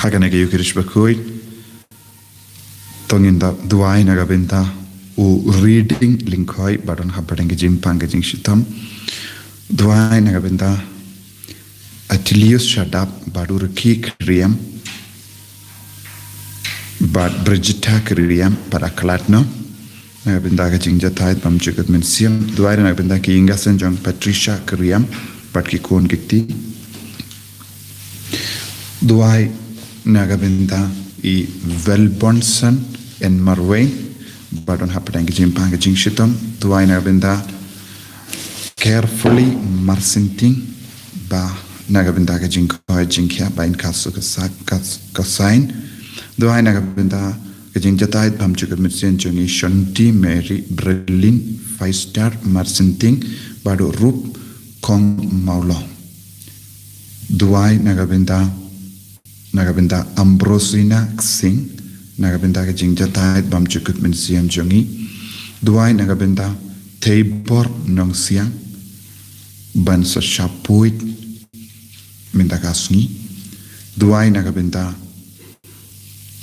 Hagane ke yukirish bakui tonginda duai nagabenta u reading linkoi badon hapadeng ke jimpang ke jing shitam duai nagabenta Atilius Shadab badurki kriyam bad Brigita kriyam pada kelatno nagabenta ke jing jatait bam jugat mensiam duai nagabenta ke ingasen jong Patricia kriyam bad ki kon kiti duai nagabenta i Velbonson en Marway badon hapadeng ke jimpang ke jing shitam duai nagabenta carefully marsinting ba nagabenta ke jingkoi jingkia bain kasu kasain doai nagabenta ke jingjatai pam juga misian jongi Shanti Mary Berlin 5-star marsenting bado rup kong maulo doai nagabenta Ambrosina Singh nagabenta ke jingjatai pam juga misian jongi doai nagabenta Tabor Nongsiang ban sa shapuit minta kasni duai nagabenta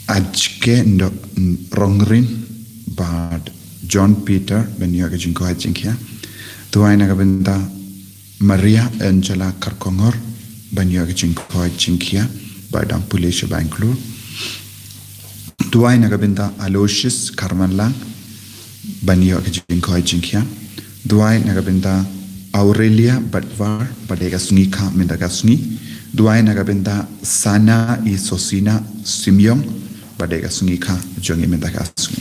ajke ndo rongrin bad John Peter ben yoga jinko ajinkia duai nagabenta Maria Angela Karkongor ben yoga jinko ajinkia badang pulisha banklur duai nagabenta Aloysius Karmanlang ben yoga jinko ajinkia duai nagabenta Aurelia Badvar badega sungi ka mendaga sungi duai nagabenta Sana I Sosina Simyong badega sungi ka jongi mendaga sungi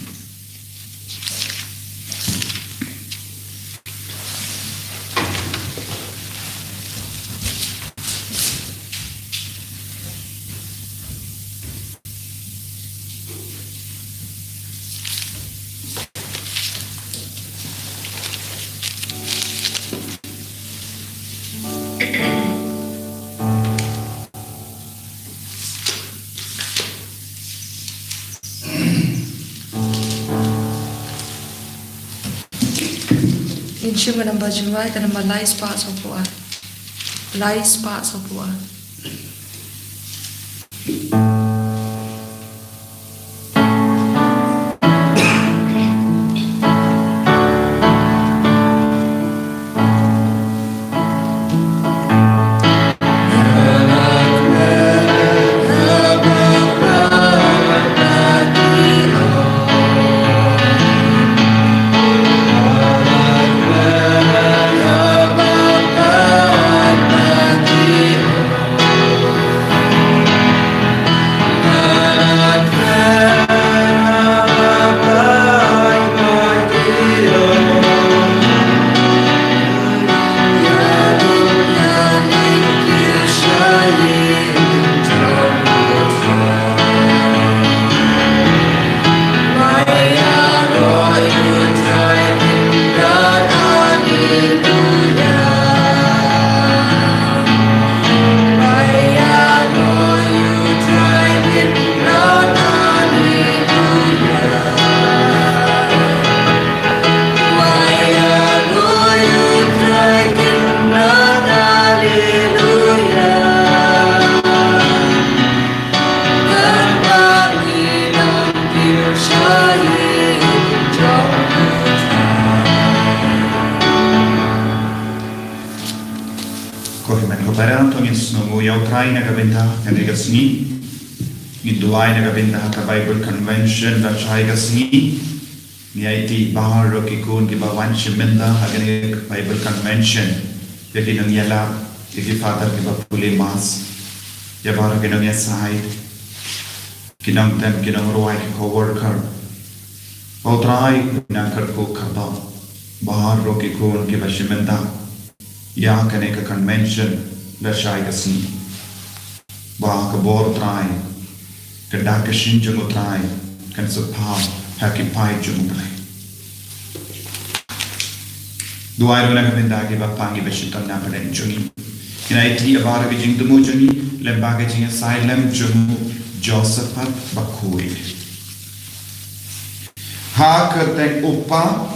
Cuma nambah jual dan nambah lai spa sokua, lai spa sokua. Bible Convention dan saya sini ni IT bahar rokikun ki bawan shimenda agane Bible Convention jadi nang yala jadi father ki bapule mas ya bahar ki nang side kinang tem kinang ruai ki coworker outrai nang kar ko khata bahar rokikun ki bashimenda ya kane ka convention la saya sini bah ka bor trai Kedakashin jumutrai kan sepah hakipai jumutrai. Duai rona kabenda ke bapangi beshitam na paden jungi. Kina iti abara ke jing tumu jungi lembaga jing asylum jumu Josephat bakui. Ha kerteng upa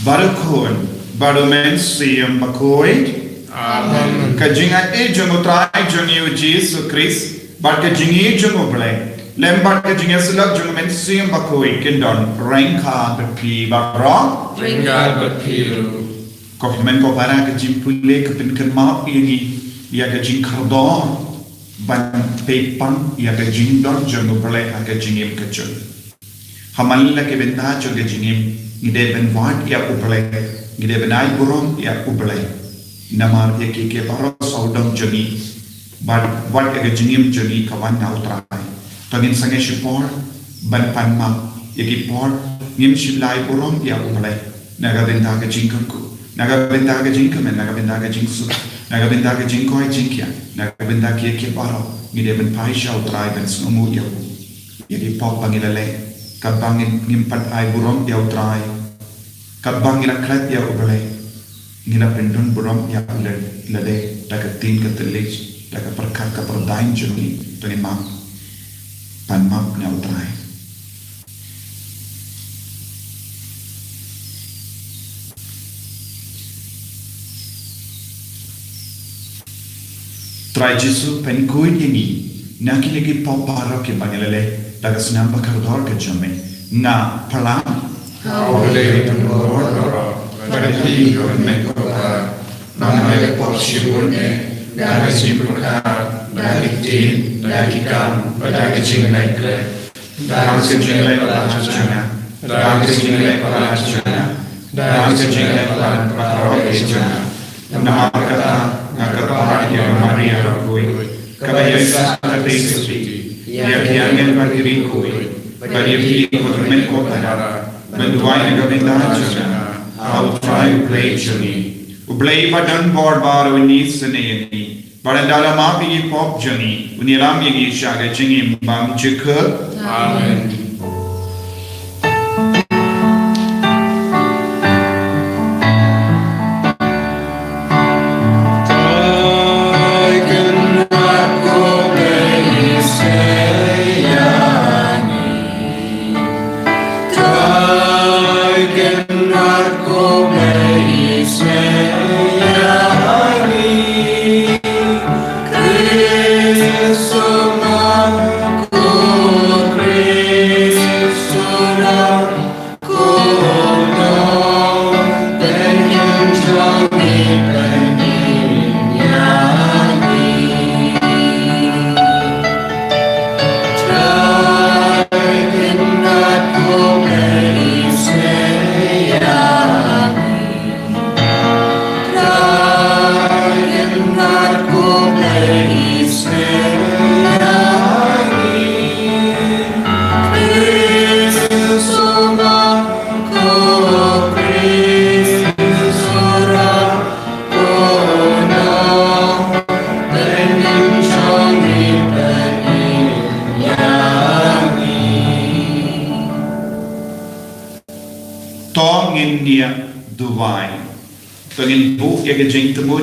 barukun barumen siyam bakui. Amen. Kajinga e jumutrai jungi u Jesus Christ bat ke jingi jungo ble lem bat ke jingi selak jungo men sim bakoi kendon rengka berpi barong Ringal berpiru. ko men ko para ke jimpule ke pen ken ma ini ya ke jing kardor ban pepan ya ke jing dor jungo ble ha ke jingim ke jun hamalla ke benda jungo jingim ngide ben wat ya uble ngide ben ai burong ya uble namar ya ke baro saudam jami but what ke jingim jami kawan na utrai tangin sange shipor ban panma yaki por ngim shilai burong ya uble naga benda ke jingkam ku naga benda ke jingkam naga benda ke jingsu naga benda ke jingkoi jingkya naga benda ke baro ngide ben pai sha utrai ben sumu ya yaki pop bangilale kabangin ngimpat ai burong ya utrai kabangila krat ya uble ngila pendon burong ya lade takatin ka telich taka perkar ka perdain juni penimam panmam na utrai trai jisu penkuin ini naki lagi poparo ke bangalale taka senam bakar dor ke jame na palang Oleh Lord, berhenti menkobar, namanya porsiunnya dari simpulkan, dari tin, dari kam, dari kecilnya dari kecilnya pelajana, dari kecilnya pelajana, dari kecilnya pelajana. Nama kata ngakar yang Maria kui, kebiasaan dari sesuatu, yang kiangan berdiri kui, berdiri kotormen kota. Menduai negara jana, au try play jani. Ublay padan board bar ini senayani. Pada dalam api pop jani, uniram yang isyaga jengim bang jeka. Amen.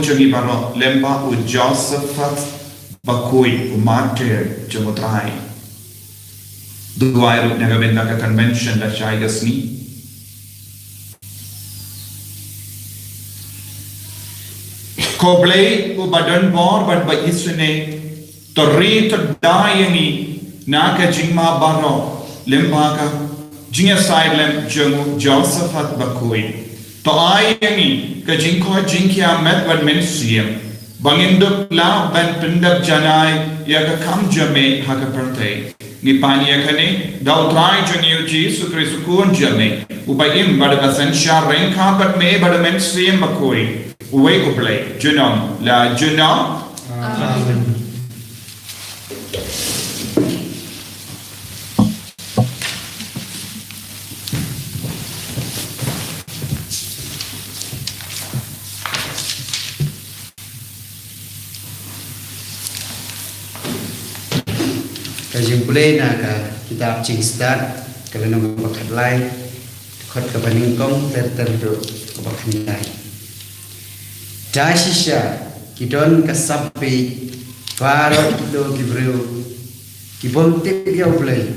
Jami baro lemba u Josephat bakui u martyr jomotrai duai ru nagabenda ka convention la chaigasni koblei u badan bor bad ba isne torri to dayani naka jingma baro lemba ka jinga side lem jomo Josephat bakui to ayani ka jingko jingkia met wat mensiam bangindup la ban pindap janai ya ka kam jame haka perte ni pania kane dau trai jangyu Jesu Kristu kun jame ubaim bad asensha renka bat me bad mensiam bakoi uwe ublay junam la junam amen. Kajing na ka kitab Ching Start kalau nong bakat lai khot ka baningkong tertentu ka bakat lai dasisha kidon kasapi parot do gibreu kibonte dia play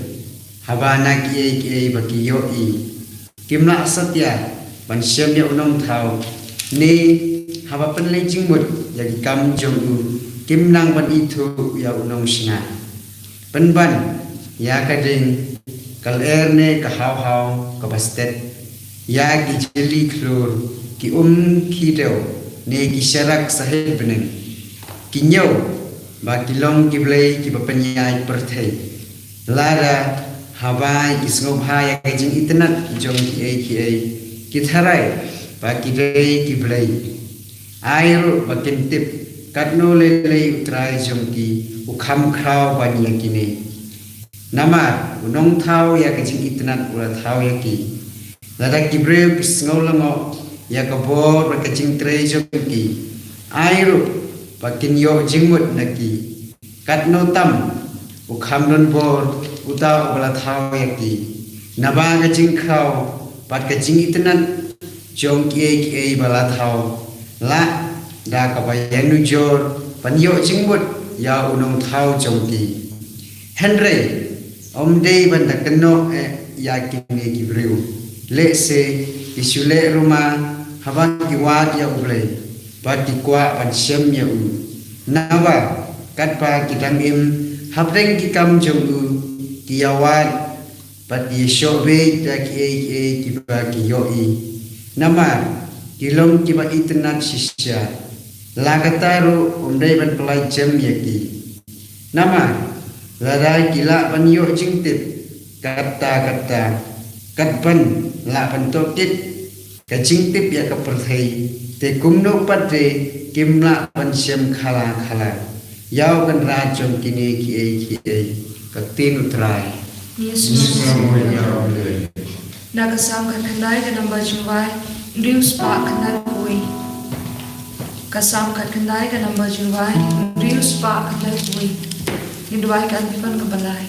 habana ki bagi yo i kimna satya bansyam dia unong thau ni haba penlai jingmut jadi kam jong kimnang ban itu ya unong singa Penban ya kading kal erne ka haw ka bastet ya ki jeli klur ki ki deo ne ki sharak sahel benen ki nyaw ba ki long ki blai ki bapanyai perthai lara habai ki sngop ha ya ka jing itnat jong ki tharai ba ki dei ki blai airu ba kintip katno le utrai jong ki ukham khrau ba ni kini nama unong thau ya ka jing itnat ura thau ya ki lada ki breu ki sngolango ya ka bor ba ka jing tre jong ki airu ba kin yo jingmut na ki katno tam ukham don bor uta bala thau ya ki naba ka jing khrau ba ka jing itnat jong ki bala thau la da ka ba yanu jor pan yo jingmut ya unong thau jong ki henry om dei ban da kno ya kini ki breu le se isule rumah haban ki wat ya ublei ba ti kwa ban sem ya u nawa kat pa ki dang im habreng ki kam jong u ki yawan ba ti shobe da ki ba ki yo i nama ki long ki ba itnat shisha lagataru om dei ban pelai jem ya ki nama ladai kila ban yo jingtip kata katban la ban totit ka jingtip ya ka perthai te kumno patre kimla ban sem khala yaw kan rajong kini ki ka tin utrai Yesus nagasam kan kandai ka namba juwai rius pa kanar koi kasam kan kandai ka namba juwai rius pa kanar koi Hindwai kan pipan kebalai.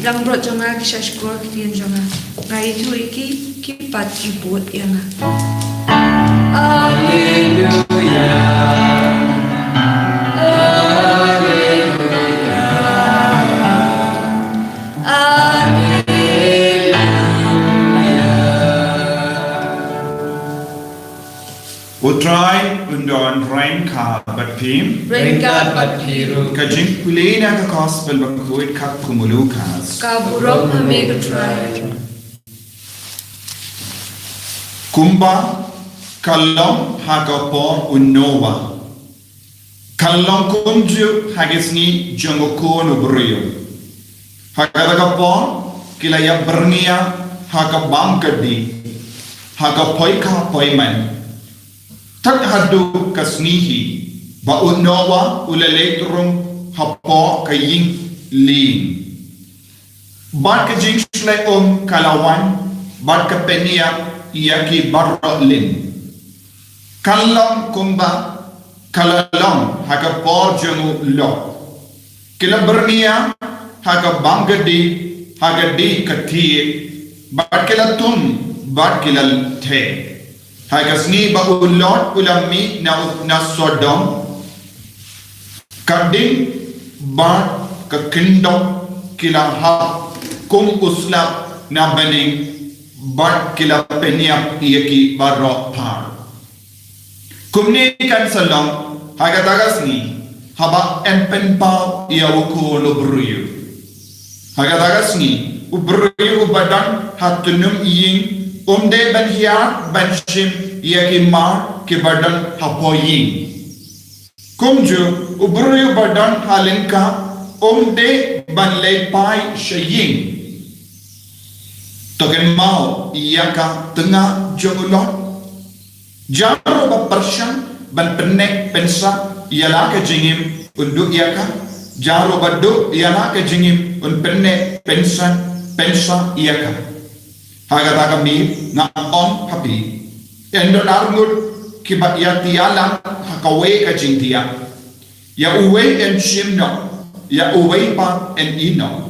Kilang bro jonga kisha shkura kitian jonga. Ngai itu iki kipat kibut yang. Utrai undon rain ka bat pim. Ringkat Batpiru, Kajing kulina ka gospel bakuit kap kumulukas. Kaburok Hamegutrai, Kumba kalong hagapor unnova. Kalong kunju hagisni jangokon ubrio. Hagadagapor kilaya bernia hagabam kadi. Hagapoika poiman. Tak hadu kasnihi ba unawa ulaletrong hapo kaying ling. Bat ka jing shlay kalawan bat ka penia iyaki barra lin. Kalong kumba kalalong haka por jangu lo. Kila bernia haka bangadi haka di kati bat kila tun bat kila te. Hagasni ba ulot ulami na sodom kading ba kakindok kila ha kum uslap na baning ba kila peniap iyaki barok par kumni kan salong hagatagasni haba empen pa iyawuko lobruyo hagatagasni ubruyo ubadan hatunum iying Umde ban hiya ban shim yaki mar ke badan hapoyin. Kumju ubruyu badan halinka umde ban lepai shayin. Token mau iyaka tengah jongulot. Jaro ba persyan ban penek pensa iyala ke jingim unduk iyaka. Jaro badu iyala ke jingim un penek pensa iyaka. Haga mi na on happy endo narngut kiba ya tialang hakawe ka jingtia ya uwe en shimno ya uwe pa en ino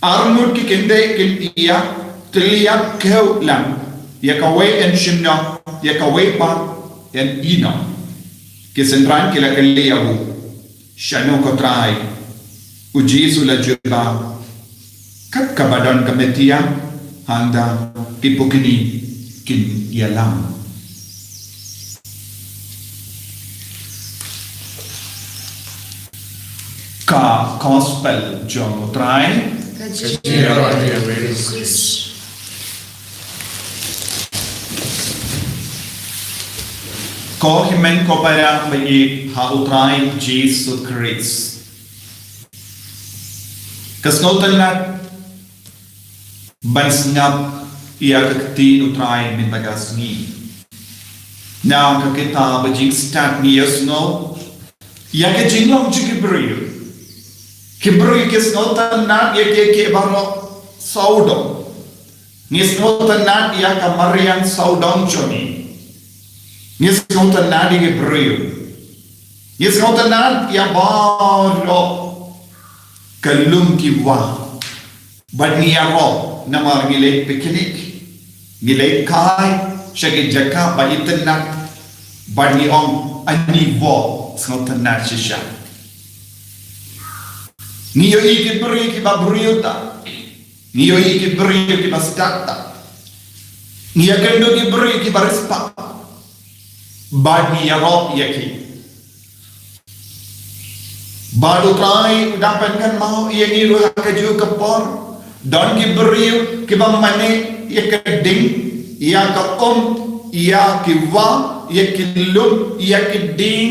arngut ki kende kin iya tliya keu lang ya kawe en shimno ya kawe pa en ino kisendran kila kaliyahu shano kotrai ujisu la juba kat kabadan kametia handa kipukini kin yalam ka gospel jong trai ko himen ko para bagi ha utrai Jesus Christ kasnotan na Bansngap ia kakti utrai min bagasni. Na kakita bajing stat ni yasno. Ia ke jinglong jikibriyu. Kibriyu kisnotan nat ia ke baro saudong. Nisnotan nat ia ka marian saudong choni. Nisnotan nat ia kibriyu. Nisnotan nat ia baro kalum kiwa. Bad niya ro namar ngilay picnic ngilay kai shagi jaka ba itenat bad ni ong anivo snotanat shisha niyo iki beri ki baburiuta niyo iki beri ki bastata niya kendo ki beri ki barispa bad niya ro yaki badu try dapat kan mau iya ngiru hakaju kapor Don ki beriu ki bamane ya keding ya ka ya ki wa ya ki lum ya ki ding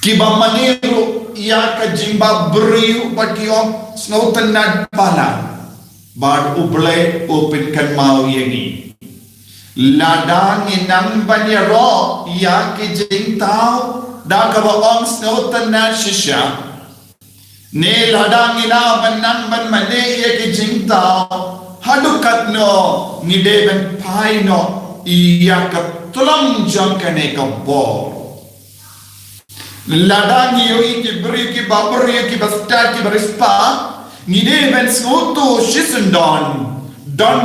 ki bamane ro ya ka jimba beriu bagi om snautan nad bala bad uble open kan mau yengi ladang inang banya ro ya ki jing tau da ka om snautan nad shisha Ne ladang ila banang ban mane ye ki jingta hadukat no ngide ban pai no iya ka tulang jam kane ka bo ladang yo ki bri ki babur ye ki basta ki barispa ngide ban skoto shisundon don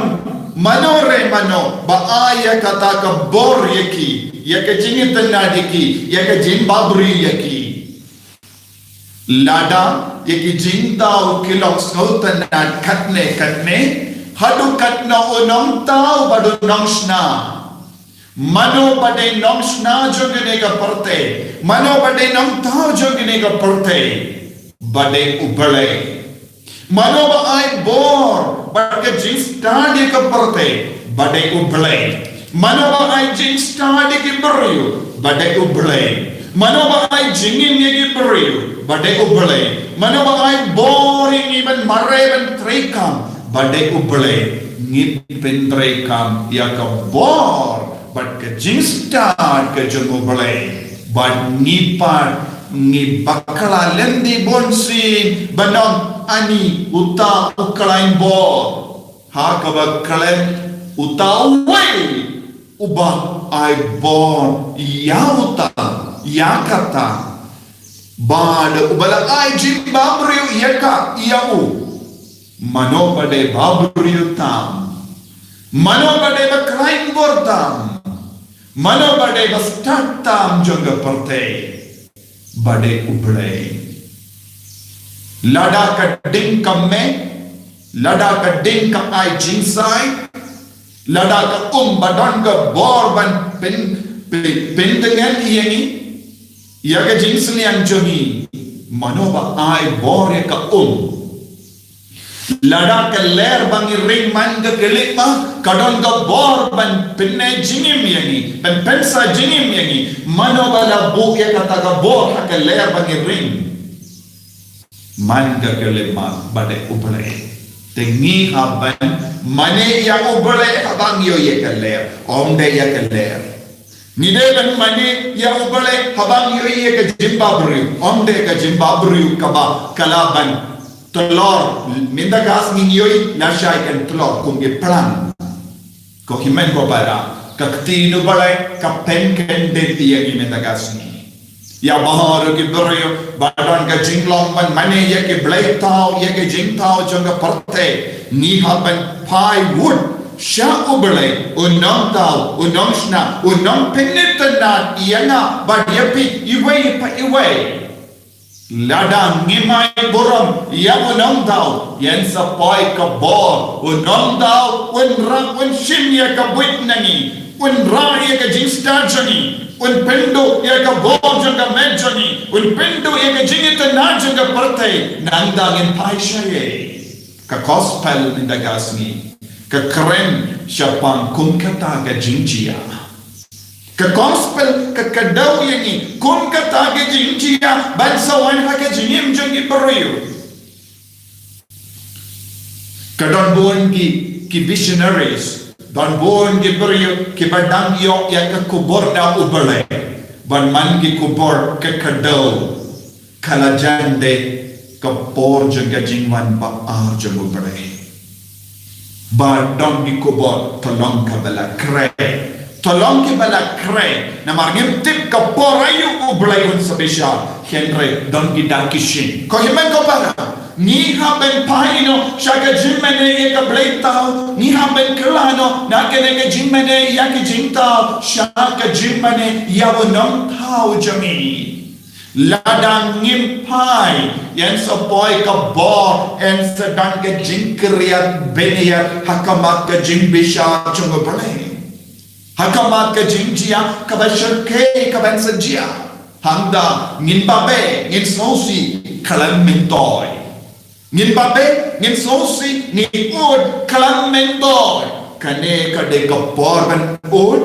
manore mano ba aya kata ka bor ye ki ya ka jingitan nadiki ya ka jing babri ye ki lada yaki jingtau kilong skautan na katne hadu katna onong tau badu nongsna Mano badai nong sna jogene ka parte. Mano badai nong tau jogene ka parte. Badai ubale. Mano ba ai bor. Badai jing stadi ka parte. Badai ubale. Mano ba ai jing stadi ki beriu. Badai ubale. Mano ba ai jingin ki beriu. Badai ubale. Mano ba ai boring iban mare ban trekam. Badai ubale. Ngip pentrekam ya ka bor. But ke jing start ke jeng ubale. But ngipat ngi bakala lendi bonsin banong ani uta ukalain bor. Ha ka bakalen uta uway. Ubah ai bor ya uta ya kata. Bad ubala ai jing babriu yaka iau. Mano bade babriu tam. Mano bade bakalain bor tam. Mano bade start tam jongga parte. Bade ubale. Lada ka ding kamme. Lada ka ding ka ai jingsai. Lada ka badon ka bor ban pen dengan iyangi. Ia ka jingsni ang jongi. Mano ba ai bor ya ka Lada ka ler bangi ring man ka gelik ma. Kadon ka bor ban pinne jingim yangi. Ban pensa jingim yangi. Mano ba la buk ya kata ka bor ha ka ler bangi ring. Man ka gelik ma bade ubale. Tengi haban mane ya ubale habang yo ya ka ler. Omde ya ka ler. Nide ban mane ya ubale habang yo ya ka Zimbabwe. Omde ka Zimbabwe ka ba kalaban. Telur minta gas nginyoi nasai kan telur kumge pelan ko himen ko para kakti nu balai kapen ken denti yang minta gas ni ya bahar ke berio badan ka jinglong ban mane ya ke blai tau ya ke jing tau jonga parte ni haban pai wood sha ubale unong tau unong sna unong penetana iana badiapi iwai pa iwai Lada ngimai borom ya unong tau yan sa poi ka bor unong tau unrang unshim ya ka buit nangi unrang ya ka jing stajani unpendo ya ka bor jang ka medjani unpendo ya ka jing ita na jang ka parte nandangin pai shaye ka gospel nindagasni ka kren syapang kun kata ka jingjia ka gospel ka kadaw yangi kun kata ka jingjia bansawan ha ka jingim jangi beriu ka don buon ki visionaries don buon ki beriu ki badang yok ya ka kubor na ubale ban man ki kubor ka kadaw kalajande ka por janga jingwan pa jang ubale ba don ki kubor tolong ka bala kre tolong ki bala kre na marngim tip ka porayu ublay un sabisha henry don ki dakishin ko himen ko para ni haben paino shaga jimmene ye ka blay tao ni haben klano na kene ke jimmene ya ki jingtao shaga jimmene ya wonong tao jami ladang ngimpai yang sepoi ka bor en sedang ke jingkriat beniat hakamat ke jingbisha chungo blay hakamat ke jingjia ka bashirke ka bansajia hangda ngin babe ngin sosi kalam mentoy ngin babe ngin sosi ni ud kalam mentoy kane kade ka porban ud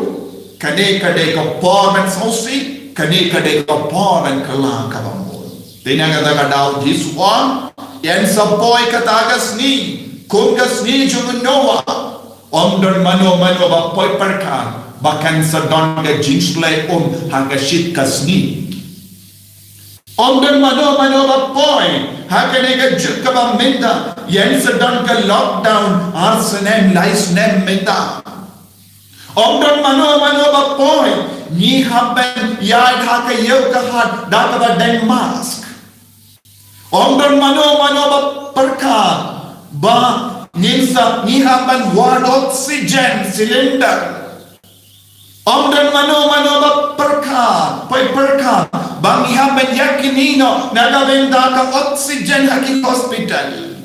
kane kade ka porban sosi kane kade ka porban kalang ka bambol tinaga daga daw diswan yan sapoy katagas ni kung kasni jung noa Omdon mano ba poi perkan bahkan sedang ke jingsle hanga shit kasni Omdon mano ba poi hakane ke jukka ba minda yan sedang ke lockdown arsenem laisnem minda Omdon mano ba poi ni haben yad haka yau kahat data ba den mask Omdon mano ba perkan ba Ninsa ni haban wad oxygen cylinder. Omdan mano ba perka, poi perka. Bang haban yakinino nagabenda ka oxygen haki hospital.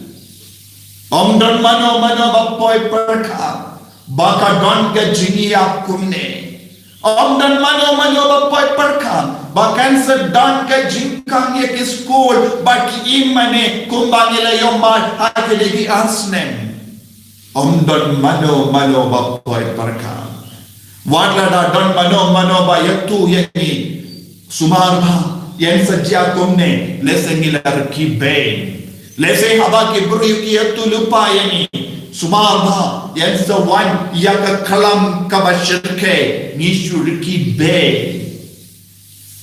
Omdan mano ba poi perka. Baka don ka jingi kumne. Om dan mano bapai perkam. Bahkan sedang ke jingkang ya ke school. Baki imane kumbangila yomad hakiligi asnem. Om dan mano bapai perkam. Wadlada dan mano bayatu yani. Sumarba yang sejak kumne. Lesengilar kibay. Lesen haba ki beri yatu lupa yani. Sumarba yang sewan yang ke kalam kabashirke nishuriki be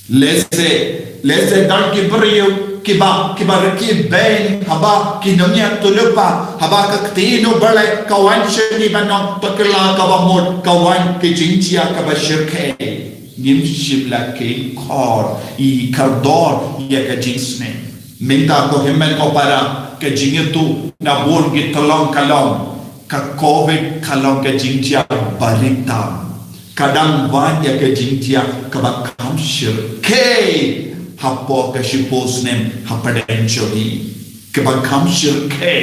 lese dan ki beriu kiba riki be haba ki namnya tulupa haba ke tino bale kawan sheni banon pakla kabamod kawan ke jinjia kabashirke nimshibla ke kor I kardor ya ke jinsne minta ko himmen ko para ke jingitu na bon ki tolong kalong ka COVID kalong ke jinjia baritam kadang banyak ke jinjia ka bakam shirke hapo ke shiposnem hapaden chodi ke bakam shirke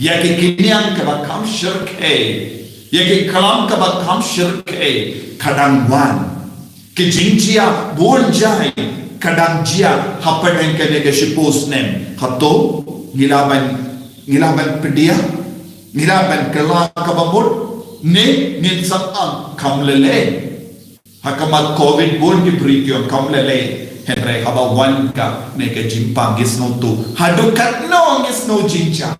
ya ke kinyang ka bakam shirke ya ke kalam ka bakam shirke kadang wan ke jinjia bon jai kadang jia hapaden ke ne ke shiposnem hato ngilaban pedia Nilaban kala kabamur ne sabang kamlele hakamat COVID bun ki berikyom kamlele henre haba wan ka ne ke jimpang gisno tu hadukat no gisno jinja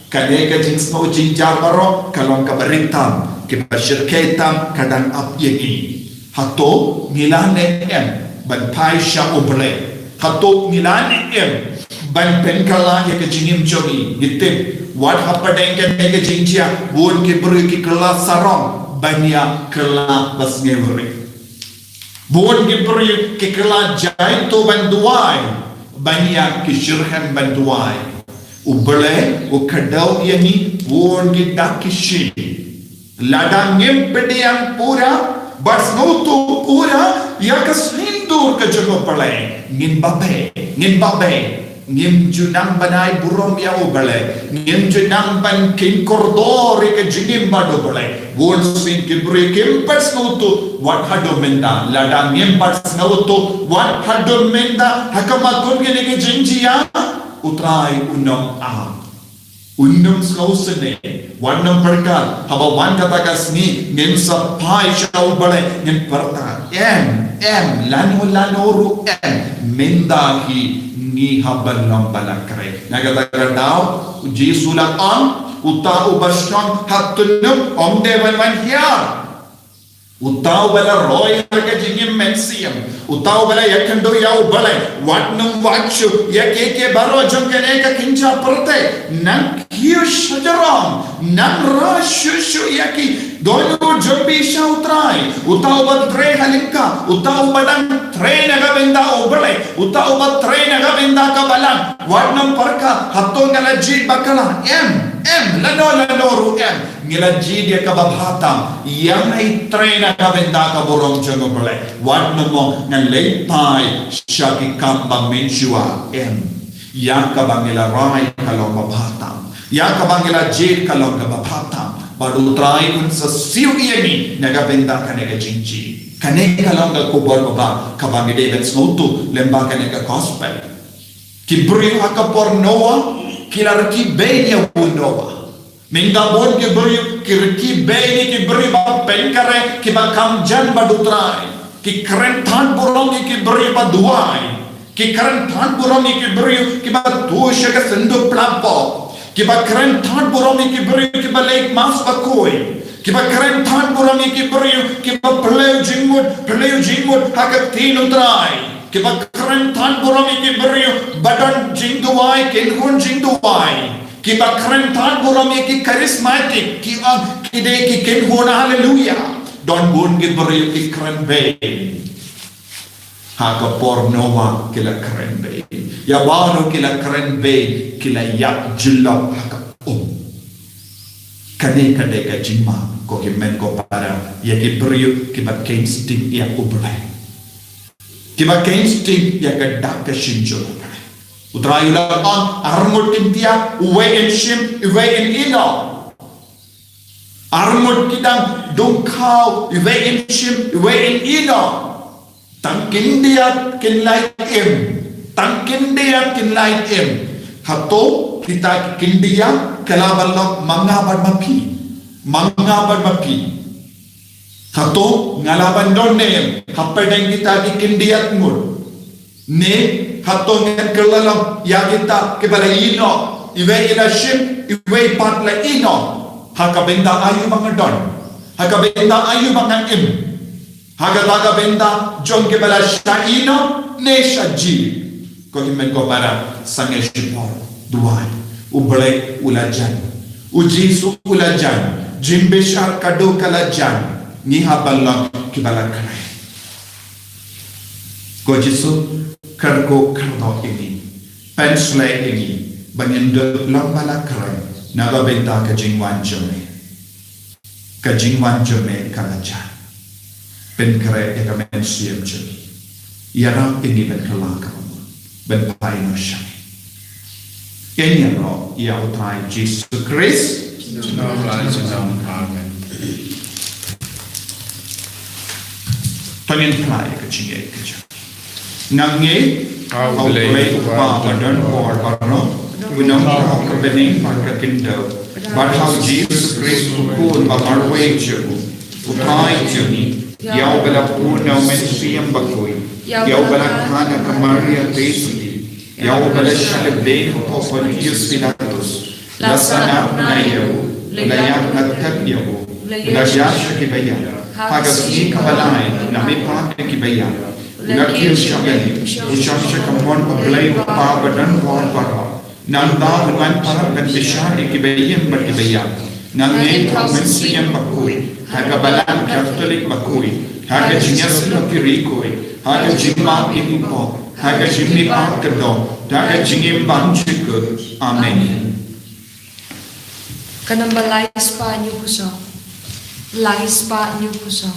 kane ke jinsno jinja baro kalong ka beritam ke bashirketam kadang ap yegi hato ngilane em ban paisha obre hato ngilane em ban penkala ya ke jingim jogi gitim Wat hapadeng ke nege jinjia Bun ke beri ke kelas sarong Banyak kelas basngeveri Bun ke beri ke kelas jaito banduai Banyak ke syirhan banduai Ubele ukadau yani Bun ke dakishi Ladang ngempediang pura Basnutu pura Ya kesindur ke jogo pale Ngin babe Ngim junang banai burom ya ubale ngim junang ban kin kordori ke jingim bado bale won sin kibri kim pas nutu wat hado menda ladang ngim pas nutu wat hado menda hakama kun ke jinjia utrai unam unnum skausne wannam perkal haba wan kata kasni ngim sapai shau bale ngim perta lanoru mendahi ni habalam balakre nagata daw ji sulatan uta ubashon hatunum omde ban hiar utau bala roy ke jingim mensiam utau bala yakando ya ubale watnum wachu yakeke baro jongene ka kincha perte nan kiyo shajaram nan rashu yaki dono jombi shautrai utau badre halinka utau badan train aga benda ubale utau bad train aga benda ka balan watnum parka hatto ngala ji bakala lanoru ngila ji dia ka babhatam yang ai train aga benda ka borong jango bale watnum mo ngalay pai shaki kamba menshua yang ka bangila rai kalong babhatam yang ka bangila ji kalong ka babhatam baru try un sa siu iani naga benda kanega jinji kanega longa kubor baba kabang David Snotu lemba kanega gospel kibri hakapor Noah kilarki benya Noah minga bon kibri kirki beni kibri ba penkare kibakam jan badutrai ki keren than borong kibri ba duai ki keren than borong kibri kiba dosha ka sendu plapo kiba keren than borong kibri kiba lek mas bakoi kiba keren than borong kibri kiba pleu jingmut hakat tin utrai kiba keren than borong kibri badan jingduai kenhun jingduai kiba keren than borong ki charismatic ki de ki kenhun hallelujah don bun kibri ki keren be haka por Noah kila keren be ya baru kila keren be kila yak jilap haka kane ka jima ko kimen ko para ya kibri kiba kensting ya ubrai kiba kensting ya ka dak shinjo utrayula on armutin dia uwe in shim uwe in ino Armut kita dongkau iwe in shim iwe in ino. Tangkin dia kin light em. Tangkin dia kin light em. Hato kita kin dia kalabalok mangaban mapi. Mangaban mapi. Hato ngalaban donem. Hapadang kita kin dia ngur. Ne hato ngan kelalam ya kita kepada ino. Iwe ina shim iwe patla ino. Hakabenda ayu mga don. Hakabenda ayu mga im. Hakataga benda jong ke bala shaino ne shaji. Ko himen ko para sange shipor duai. Ublay ulajan. Ujisu ulajan. Jimbeshar kado kalajan. Niha balang ke bala kanay. Ko jisu karko karno ini. Pensle ini. Banyendo lambala kanay. Naga benta ka jingwan jome kalaja ben kare eka men siem jome yara ini ben kala ka ben pai no shani enya ro ya utai Jesus Christ no lies in our amen tanin plai ka jinge ka jome nange au play pa badan or barno we know how to bening marka kindo but how Jesus Christ pun our way to utai juni yau bala puna men siam bakoi yau bala khana kamaria tesi yau bala shalbe ko Pontius Pilatus la sana nayo layak natabyo la jasha kibaya hagas ni kabalai na mipa kibaya lakil shabani ushamsha kamon pablay pa badan war para Nanda dengan para penbesar ikibayim berkibaya. Nangai mensiam bakui. Haga balan Katolik bakui. Haga jinyas lakirikui. Haga jimma inupo. Haga jimmi pakado. Haga jingim banjiku. Amen. Kanamba lais pa nyukuso. Lais pa nyukuso.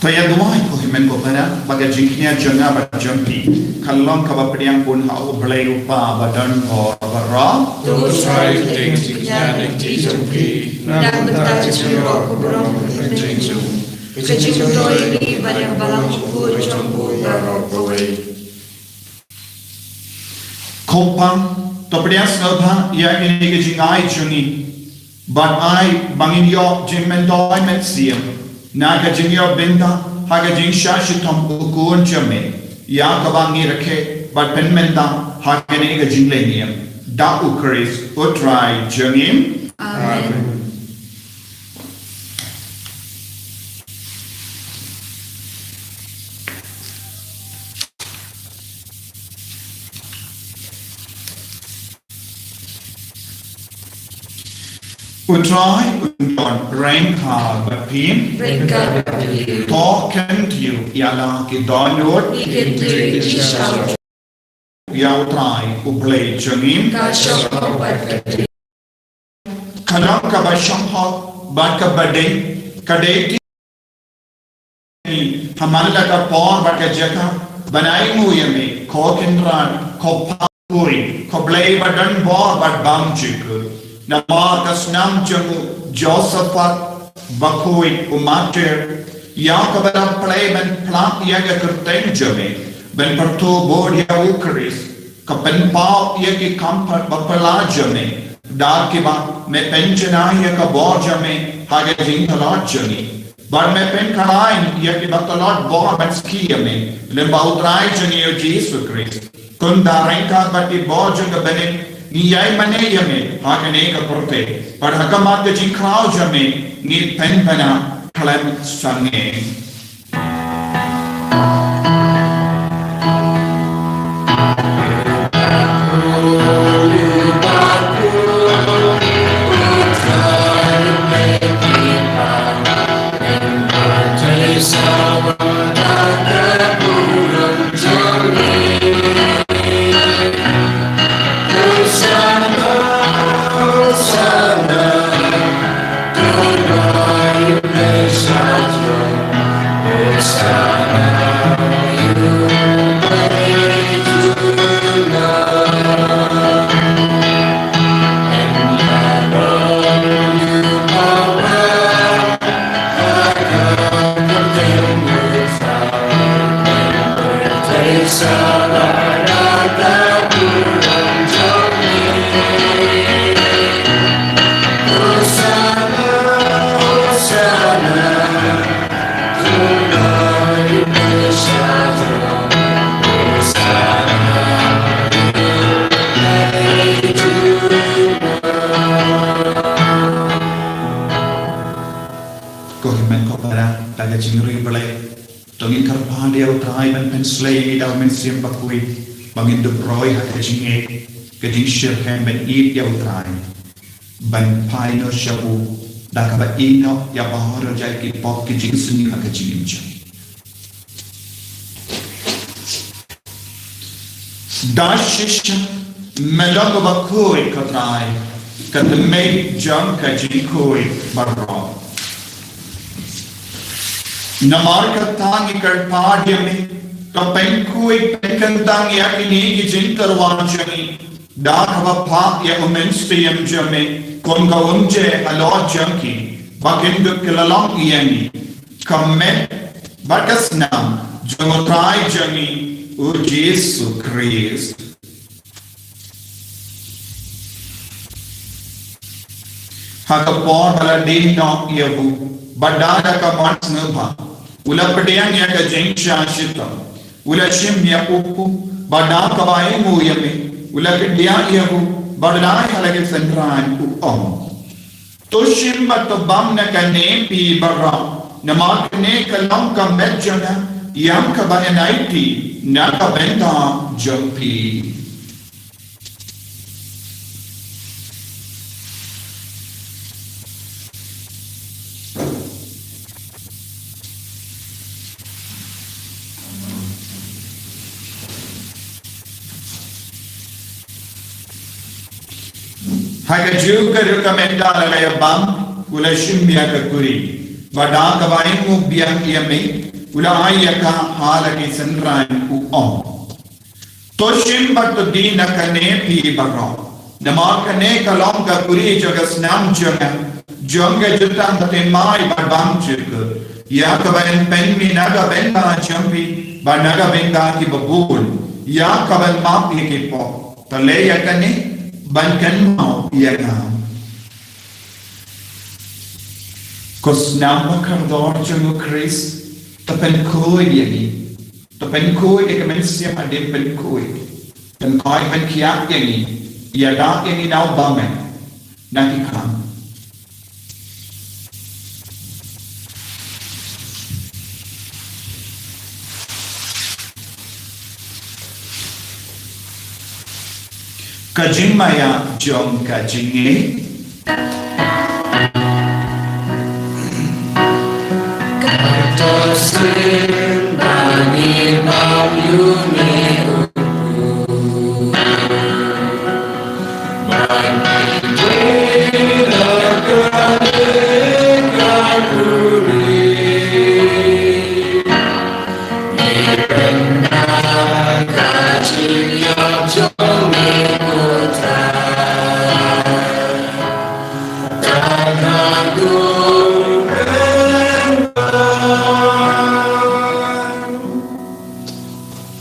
Taya duai ko himen ko para bagajiknya janga bajampi kalong kabapriang pun hau belai rupa badan or bara those try to take Christianity to be Dan bertajuk aku berong berjenju. Kejenju ini pada balang ukur jombu barok away. kopang topriang snobha ya ini kejingai juni but I bangin yo jimendoi metsiam naga jinyo benda haga jinsha shitom ukun jame ya kabangi rakhe but penmenda haga ne ga jingleniam da ukris utrai jangim Amen. Utrai undon rengka bapin Rengka token tiu yala ki donyor Iketri Isham yautrai uplay jangim Kasham Patri kadang kabasham hot baka badeng kadeti hamala ka por baka jaka banai mu yame kokenran kopuri koblay badan bor bad bam jikul Namakas nam jamu Josephat bakoi umater yang kepada pelayan pelak iaga kerteng jame ben pertu bod ya ukris kepen pau iaga kampat bapela jame dar ke ba me penjana ya ka bor jame haga jing talot jame bar me pen kalain iaga batalot bor ben skiame lemba utrai jani o Jesus Christ kun darengka bati bor jaga benin Niyai mana yame hakane ka porte par hakamat ke jinkrao jame ni pen pana kalam sange Siam bakui bangin de broi ha kajinge kajing shirhem ben eat ya utrai ban paino shabu da ka ba ino ya bahar jai ki pop ki jing suni ha kajing jai dashish melog bakui katrai kat me jam kajing koi barro namar katangi kar padyame Kapen kui penkantang ya kini gijin karwan jami dak hava pak ya umenstiyam jami konga unje alot jamki bakin dukilalang iyani kamet bakas nam jangotrai jami u Jesu Christ hakapor baladin nok yabu badada ka mats nubha ulapadian ya ka jengsha shitam Ulashim ya upu badam kabai mu yami ulakdiya yahu badlai halage sandran u om toshim batbam na kane pi barra namak ne kalam ka medjana yam ka bananaiti na ka benda jampi Haga juga rekomenda la bam ula shimya ka kuri bada ka bain mu biang yame ula ayaka halaki sanran u om to shim bat dina kane pi barro namar kane kalam ka kuri jagas nam jonga jutan te mai bam chik ya ka bain pen mi naga benga champi ba naga benga ki babul ya ka bain map ki po tale yakane Bankan mau ia kam. Kos nama kardor jangu Chris tapen koi yagi tapen koi ek mensia ade pen koi pen koi pen kiak yagi ia dak yagi nau bamen naki kam. Kajing maya jom kajingi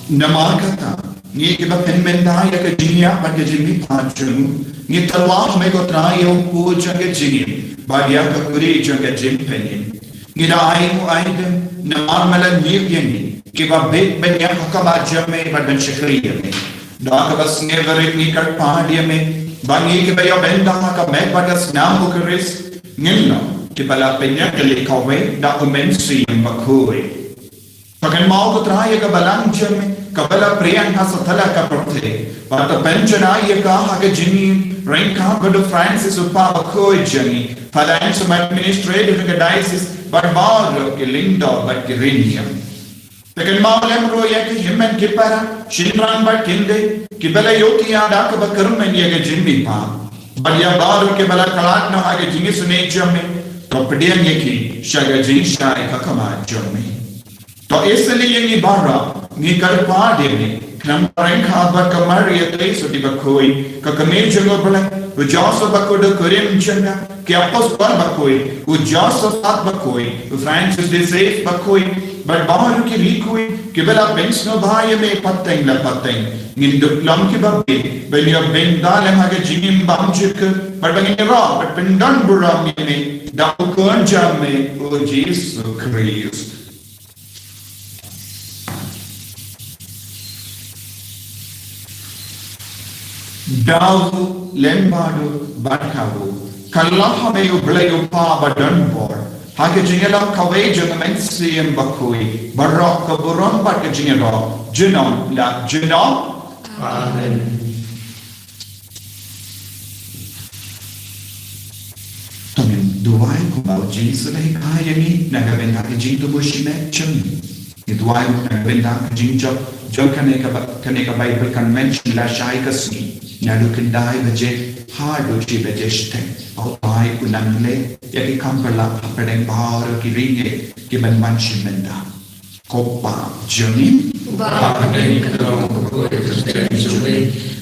nama kata ni kita penmenda ya ke jinia pada jini pacung ni telah mereka terayu ku jaga jini badia ke kuri jaga jin penin ni dah ayu nama malam ni ni kita bet banyak hakam jame pada syakriya ni dah kabas neverik ni kat pahadia me bangi ke bayo benda hakam me pada senam bukeris ngilla kita la banyak kali kawe dah umensi yang bakui Pakai mau ke teraya ke balang jame kabala priyan ka sathala ka prathe bata penchana ye ka ha ke jini rain ka go to Francis upa bakoi jani financial administrative ke diocese but bar ke linda but ke rinia pakai mau lem ro ye ke himmen ke para shindran but kinde ke bala yoti ada ka bakarum men ye ke jini pa baliya bar ke bala kalat na ha ke jini sune jame to pedian ye ki shaga jini shai ka kama jame तो इसलिए ये बारा ये कर पा देने नंबरिंग खाबर कमर ये तय सुटी बकोई का कमेर जंगल बने वो जासो बकोड करें जंगा कि आपस पर बकोई वो जासो साथ बकोई वो फ्रांसिस दे सेफ बकोई बट बाहर की रिकोई कि बेला बेंच नो भाई में पत्तें निंदुक लम की बाबे बेलिया बेंदाल है मागे जिमिम बामजिक बट बंगे रा बट पिंडन बुरा में दाउकन जामे वो जीसु Christ Dawu lembadu badkawu kallaha meyu blayu pa badan bor hake jingela kawe jangamensi yang bakui barok keburon bat ke jingela jenom la jenom amen tamen duai ku mau Jesus leh kaya ni naga benda ke jing tu bushime chemi ni duai naga benda ke jing job kane ka Bible convention la shai kasni Nalu kendai baje hard uji baje steng au tai kunang le ya ki kampala pedeng bahar ki ringe ki banman shimenda kopa joni ba dei kadong ko steng joni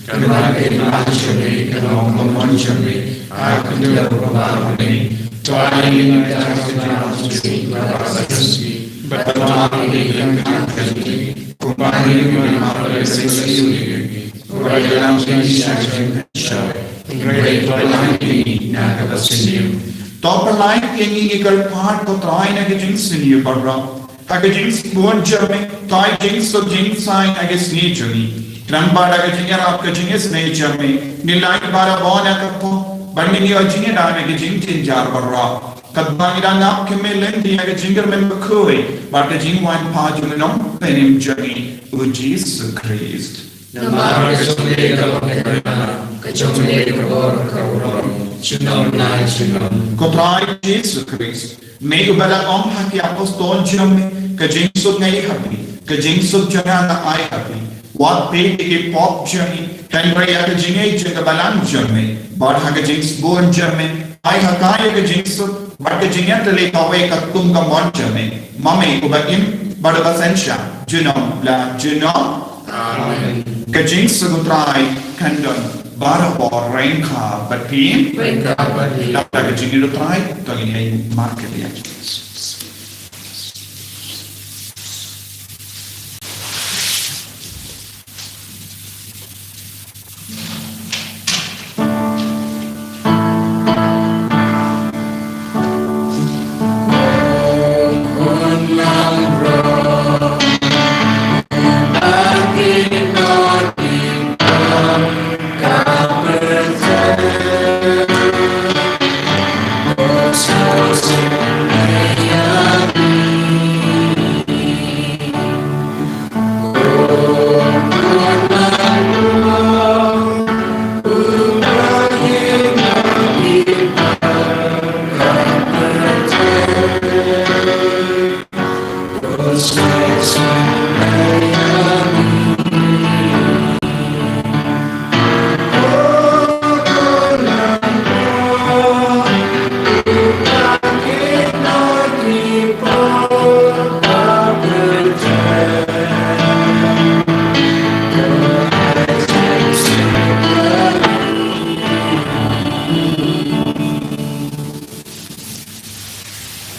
kadang ke ma joni kadong mon joni a kundla ba dei tai ni ta sa joni ba sa joni ba ma ni kan joni ko ba ni ma ba sa joni Right around the show. Great line na kapasiniu. Top line yengi ikal part to try na ke jings ni barra. Ta ke jings buon jame, tai jings so jings sign I guess ni jami. Tran bada ke jinga ap ke jings ne jame. Ni line bara bona ka po. Bani ni jinga da ne ke jing tin jar barra. Kadbang ida na ke me len dia ke jingar men bakoi. But ke jing wan pa junom penim jami. O Jesus Christ. Nama kecomle kalau kerana kecomle kerbor kerbor cinom na cinom. Kotrai Jesus Christ. May ubala haki apostol jame ka jingsut ngai happy ka jingsut jana na ai happy. What pay ke pop jani kan raya ka jingai jaga balan jame. Bar ha ka jings born jame. Ai hakaya ka jingsut bar ka jingat le kawe ka tum ka mon jame. Mame ubakim bar basensha jinom la jinom. Amen. Kajing segutrai kandon bara bor rengka batin Rengka batin. Lapta kajing itu trai tagi ni market ya.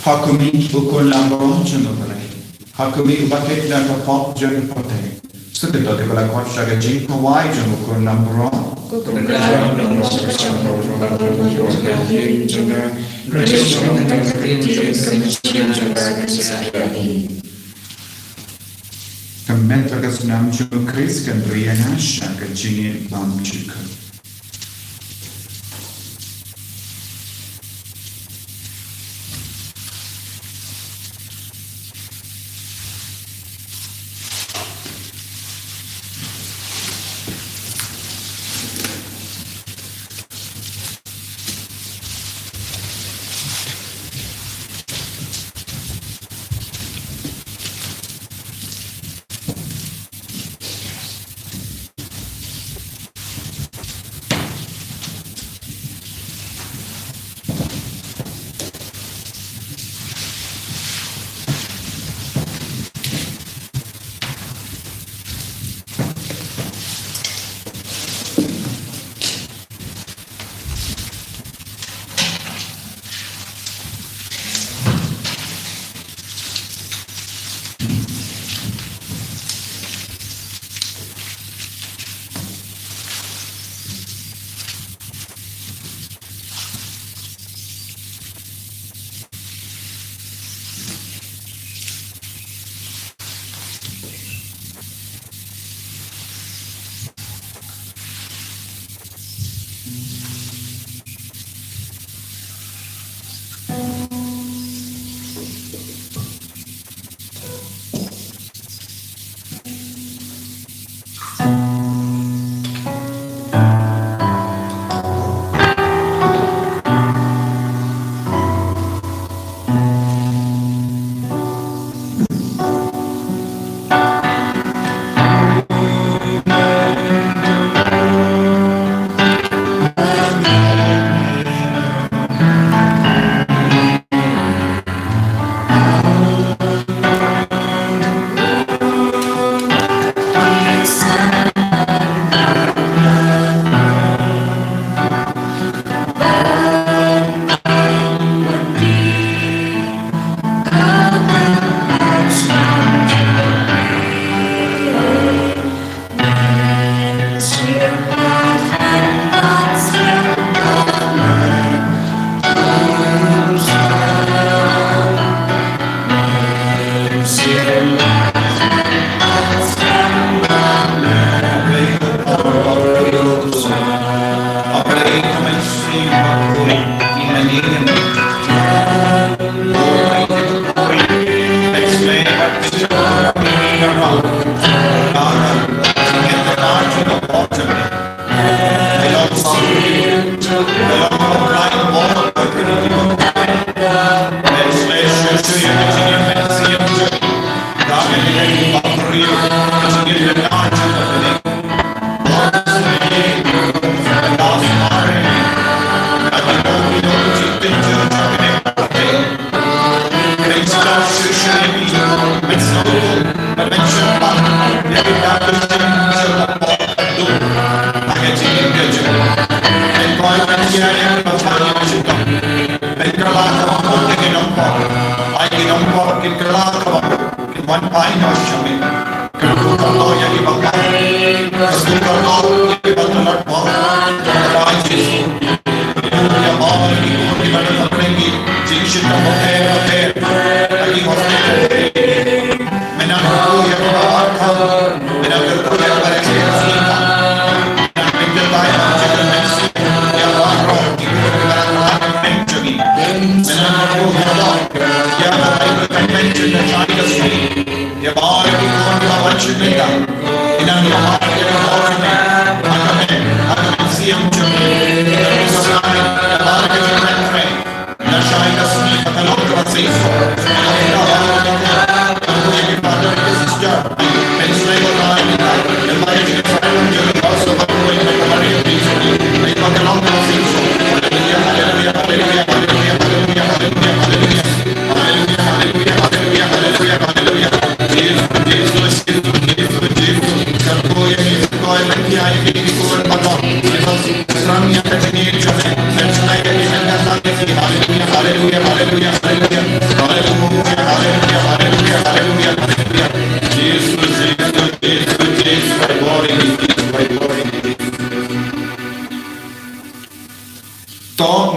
Hakumi ukul lambang jengapalai. Hakumi ubatik dan kapok jengapalai. Sekitar di bala konsya ke jing kawai jeng ukur lambro. Kemen terkas nam jeng Kris kan riana sya ke jingin bam jika.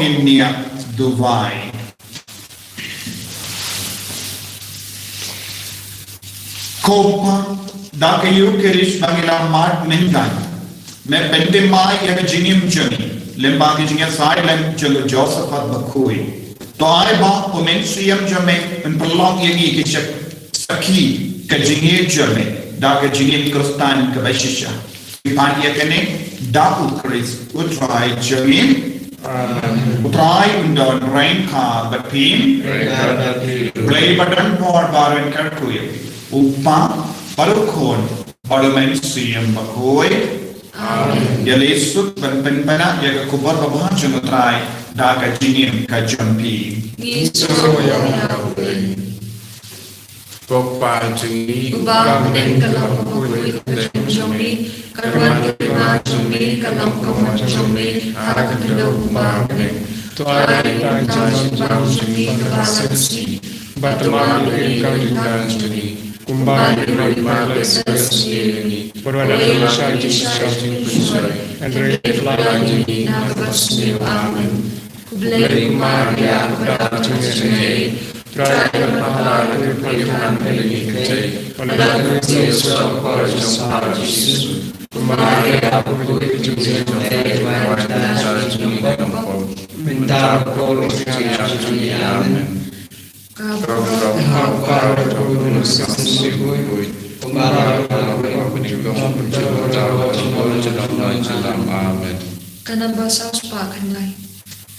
ngin nia Dubai. Kopa da kayu kerish bangila mat mendan. Me bente mai ya jingim jami. Lemba ke jinga sai lem jalo Joseph at bakui. To ai ba omensiam jame en prolong yangi ke saki ke jinge jame da ke jingim kristan ke bashisha. Ipan ya kene da ukris utrai jami. Utrai undon rain ka bapin. Play button for baran karkuya. Upa parukon parumensiam bakoi. Yalisut penpena ya kubar babahan jengutrai da ka jingim ka jampi. Pokpa jingi Ubang kalau bakoi jampi karwan kita jampi kalau kamu jampi harap kita ubang. Tuai jangan jingi kalasasi. Batuman kau jingi. Kumbang Malas Sini, Purwana Shadi Shadi Pusai, and Ray Flaji, Navasni Amen. Kublai Maria, Pratunjay, Dragon Pala, Palihan Elikate, Palagan Seals of Origins Parties, Kumaria, Pujay, Minta Polo, Amen. Kanamba saus pak kanai,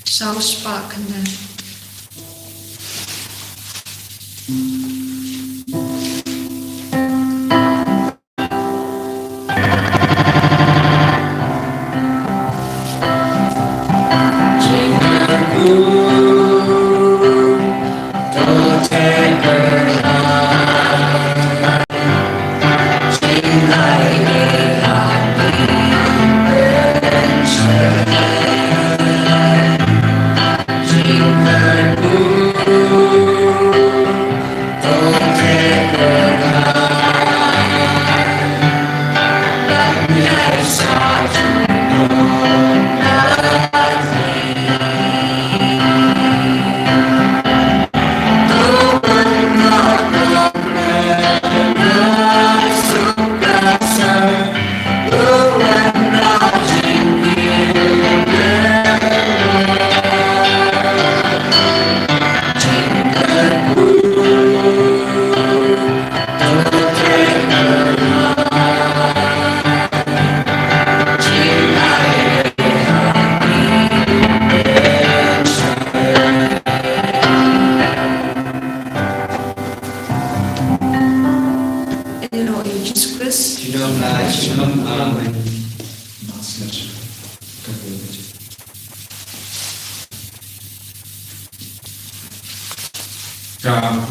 saus pak kanai.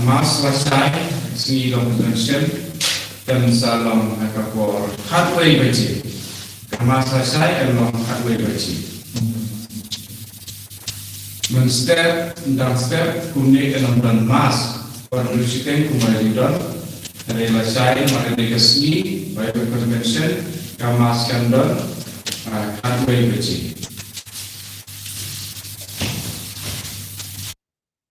Mas Rasai, Snilong Dunsen, dan Salom Akapor, Hatway Baji. Mas Rasai, and Long Hatway Baji. Menstep dan step kuning dalam mas, perlusikan kumaridon, adalah saya merdeka seni, Bible Convention, Kamas Kandon, Hatway Baji.